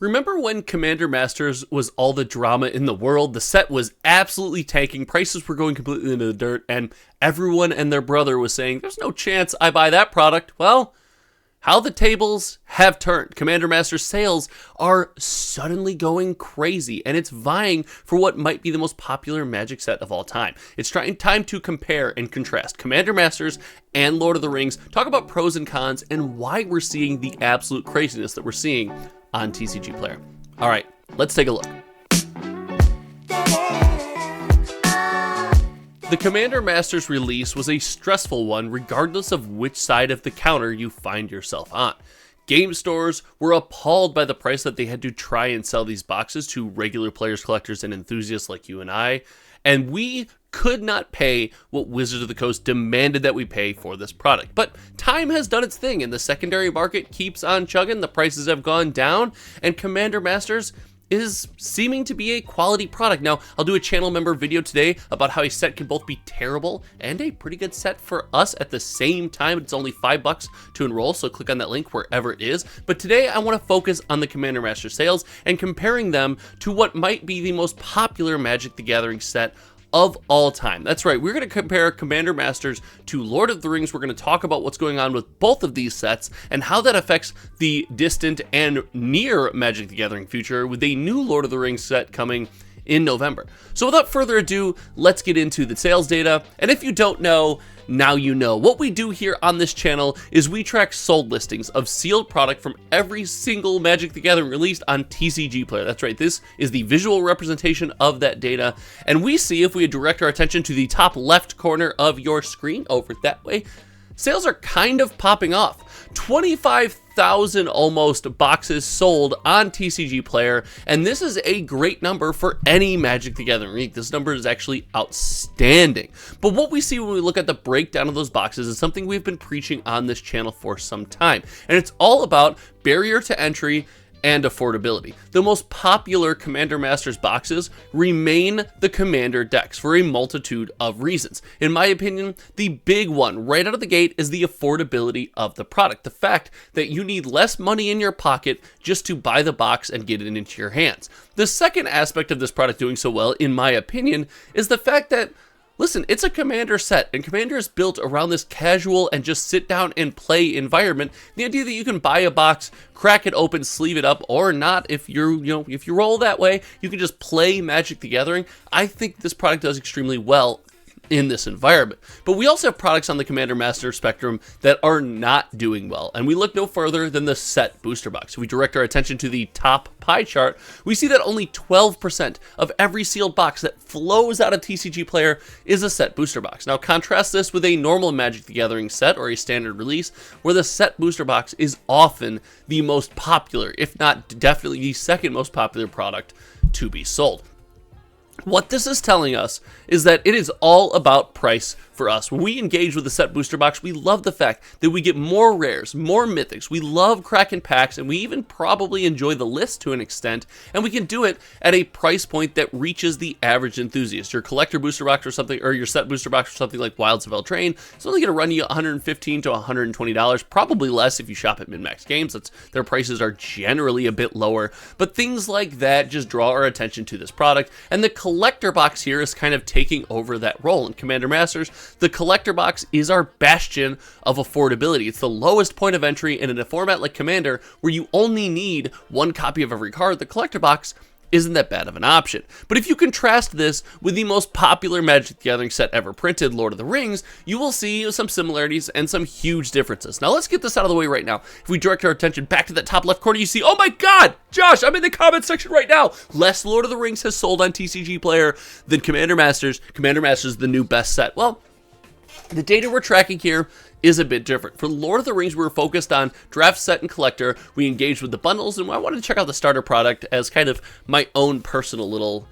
Remember when Commander Masters was all the drama in the world? The set was absolutely tanking, prices were going completely into the dirt, and everyone and their brother was saying, there's no chance I buy that product. Well, how the tables have turned. Commander Masters sales are suddenly going crazy, and it's vying for what might be the most popular Magic set of all time. It's time to compare and contrast Commander Masters and Lord of the Rings, talk about pros and cons, and why we're seeing the absolute craziness that we're seeing on TCG Player. All right, let's take a look. The Commander Masters release was a stressful one regardless of which side of the counter you find yourself on. Game stores were appalled by the price that they had to try and sell these boxes to regular players, collectors, and enthusiasts like you and I, and we could not pay what Wizards of the Coast demanded that we pay for this product. But time has done its thing, and the secondary market keeps on chugging, the prices have gone down, and Commander Masters is seeming to be a quality product. Now, I'll do a channel member video today about how a set can both be terrible and a pretty good set for us at the same time. It's only $5 to enroll, so click on that link wherever it is. But today, I want to focus on the Commander Master sales and comparing them to what might be the most popular Magic the Gathering set of all time. That's right, we're going to compare Commander Masters to Lord of the Rings. We're going to talk about what's going on with both of these sets and how that affects the distant and near Magic the Gathering future with a new Lord of the Rings set coming in November. So without further ado, let's get into the sales data. And if you don't know, now you know. What we do here on this channel is we track sold listings of sealed product from every single Magic the Gathering released on TCG Player. That's right, this is the visual representation of that data. And we see, if we direct our attention to the top left corner of your screen, over that way, sales are kind of popping off. 25,000 almost boxes sold on TCG Player, and this is a great number for any Magic the Gathering week. This number is actually outstanding. But what we see when we look at the breakdown of those boxes is something we've been preaching on this channel for some time, and it's all about barrier to entry and affordability. The most popular Commander Masters boxes remain the Commander decks for a multitude of reasons. In my opinion, the big one right out of the gate is the affordability of the product. The fact that you need less money in your pocket just to buy the box and get it into your hands. The second aspect of this product doing so well, in my opinion, is the fact that, listen, it's a Commander set, and Commander is built around this casual and just sit down and play environment. The idea that you can buy a box, crack it open, sleeve it up, or not, if if you roll that way, you can just play Magic the Gathering. I think this product does extremely well in this environment. But we also have products on the Commander Master spectrum that are not doing well, and we look no further than the set booster box. If we direct our attention to the top pie chart, we see that only 12% of every sealed box that flows out of TCG Player is a set booster box. Now contrast this with a normal Magic the Gathering set or a standard release, where the set booster box is often the most popular, if not definitely the second most popular product to be sold. What this is telling us is that it is all about price for us. When we engage with the set booster box, we love the fact that we get more rares, more mythics. We love cracking packs, and we even probably enjoy the list to an extent, and we can do it at a price point that reaches the average enthusiast. Your collector booster box or something, or your set booster box or something like Wilds of Eldraine, it's only going to run you $115 to $120, probably less if you shop at min-max games. Their prices are generally a bit lower, but things like that just draw our attention to this product, and the collector box here is kind of taking over that role. In Commander Masters, the collector box is our bastion of affordability. It's the lowest point of entry, and in a format like Commander, where you only need one copy of every card, the collector box isn't that bad of an option. But if you contrast this with the most popular Magic the Gathering set ever printed, Lord of the Rings, you will see some similarities and some huge differences. Now let's get this out of the way right now. If we direct our attention back to that top left corner, you see, oh my god, Josh, I'm in the comment section right now. Less Lord of the Rings has sold on TCG Player than Commander Masters. Commander Masters is the new best set. Well, the data we're tracking here is a bit different. For Lord of the Rings, we were focused on draft, set, and collector. We engaged with the bundles, and I wanted to check out the starter product as kind of my own personal little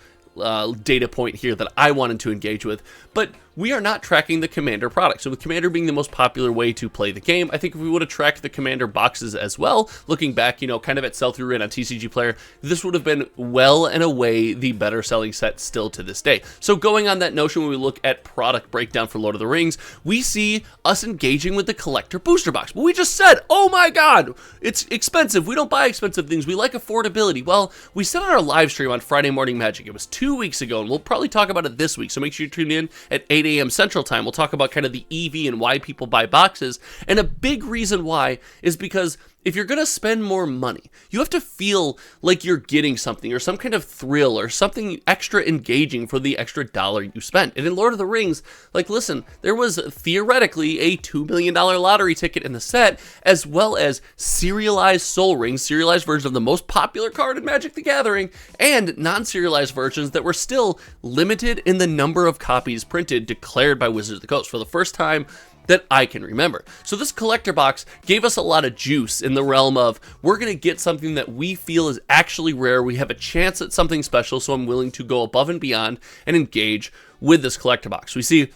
data point here that I wanted to engage with. But we are not tracking the Commander product. So with Commander being the most popular way to play the game, I think if we would have tracked the Commander boxes as well, looking back, you know, kind of at sell-through rate on TCG Player, this would have been well and away the better selling set still to this day. So going on that notion, when we look at product breakdown for Lord of the Rings, we see us engaging with the collector booster box. But we just said, oh my god, it's expensive. We don't buy expensive things. We like affordability. Well, we said on our live stream on Friday Morning Magic, it was 2 weeks ago, and we'll probably talk about it this week, so make sure you tune in at 8 a.m. Central Time. We'll talk about kind of the EV and why people buy boxes, and a big reason why is because if you're going to spend more money, you have to feel like you're getting something or some kind of thrill or something extra engaging for the extra dollar you spent. And in Lord of the Rings, like, listen, there was theoretically a $2 million lottery ticket in the set, as well as serialized Soul Rings, serialized versions of the most popular card in Magic the Gathering, and non-serialized versions that were still limited in the number of copies printed declared by Wizards of the Coast for the first time that I can remember. So this collector box gave us a lot of juice in the realm of, we're going to get something that we feel is actually rare, we have a chance at something special, so I'm willing to go above and beyond and engage with this collector box. We see,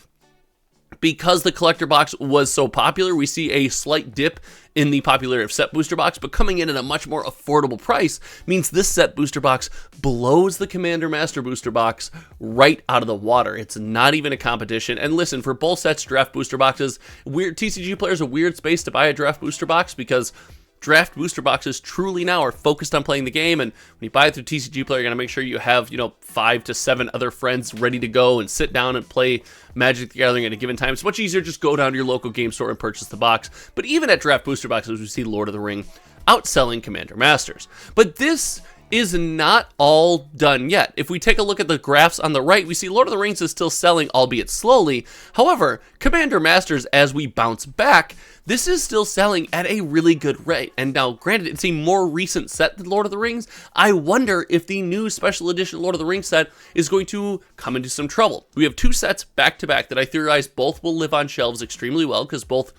because the collector box was so popular, we see a slight dip in the popularity of set booster box, but coming in at a much more affordable price means this set booster box blows the Commander Master booster box right out of the water. It's not even a competition. And listen, for both sets, draft booster boxes, TCG Player is a weird space to buy a draft booster box because draft booster boxes truly now are focused on playing the game, and when you buy it through TCG Player, you're gonna make sure you have, you know, 5 to 7 other friends ready to go and sit down and play Magic the Gathering at a given time. It's much easier to just go down to your local game store and purchase the box. But even at draft booster boxes, we see Lord of the Ring outselling Commander Masters. But this is not all done yet. If we take a look at the graphs on the right, we see Lord of the Rings is still selling, albeit slowly. However, Commander Masters, as we bounce back, this is still selling at a really good rate. And now, granted, it's a more recent set than Lord of the Rings. I wonder if the new special edition Lord of the Rings set is going to come into some trouble. We have 2 sets back to back that I theorize both will live on shelves extremely well, because both,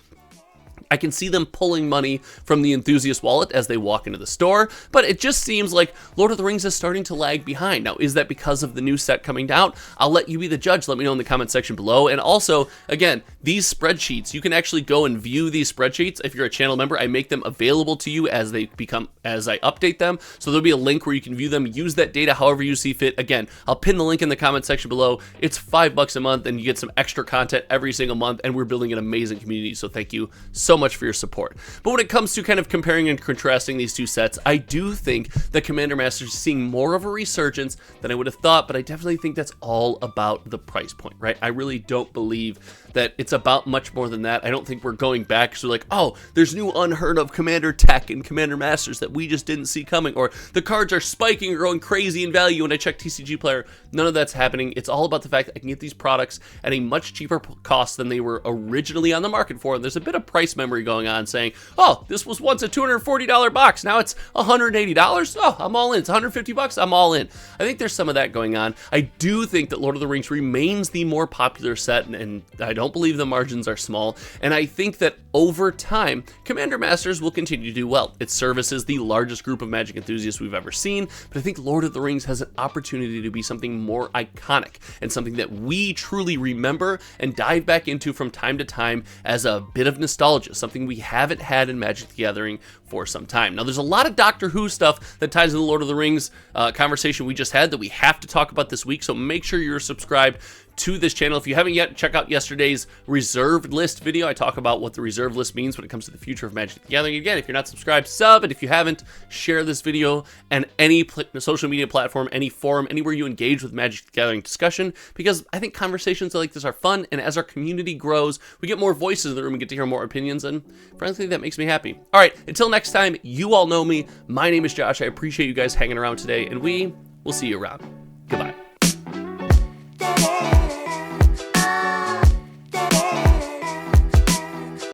I can see them pulling money from the enthusiast wallet as they walk into the store, but it just seems like Lord of the Rings is starting to lag behind. Now, is that because of the new set coming out? I'll let you be the judge. Let me know in the comment section below. And also, again, these spreadsheets, you can actually go and view these spreadsheets. If you're a channel member, I make them available to you as I update them. So there'll be a link where you can view them, use that data however you see fit. Again, I'll pin the link in the comment section below. It's $5 a month, and you get some extra content every single month, and we're building an amazing community. So thank you so much for your support. But when it comes to kind of comparing and contrasting these 2 sets, I do think that Commander Masters is seeing more of a resurgence than I would have thought, but I definitely think that's all about the price point, right? I really don't believe that it's about much more than that. I don't think we're going back, so like, oh, there's new unheard of Commander tech and Commander Masters that we just didn't see coming, or the cards are spiking or going crazy in value when I check TCG Player. None of that's happening. It's all about the fact that I can get these products at a much cheaper cost than they were originally on the market for, and there's a bit of price memory going on saying, oh, this was once a $240 box, now it's $180. Oh, I'm all in. It's $150. I'm all in. I think there's some of that going on. I do think that Lord of the Rings remains the more popular set, and I don't believe the margins are small, and I think that over time, Commander Masters will continue to do well. It services the largest group of Magic enthusiasts we've ever seen, but I think Lord of the Rings has an opportunity to be something more iconic and something that we truly remember and dive back into from time to time as a bit of nostalgia, something we haven't had in Magic the Gathering for some time. Now, there's a lot of Doctor Who stuff that ties into the Lord of the Rings conversation we just had that we have to talk about this week, so make sure you're subscribed to this channel. If you haven't yet, check out yesterday's reserved list video. I talk about what the reserved list means when it comes to the future of Magic the Gathering. Again, if you're not subscribed, sub, and if you haven't, share this video and any social media platform, any forum, anywhere you engage with Magic the Gathering discussion, because I think conversations like this are fun, and as our community grows, we get more voices in the room and get to hear more opinions, and frankly, that makes me happy. All right, until next time, you all know me. My name is Josh. I appreciate you guys hanging around today, and we will see you around.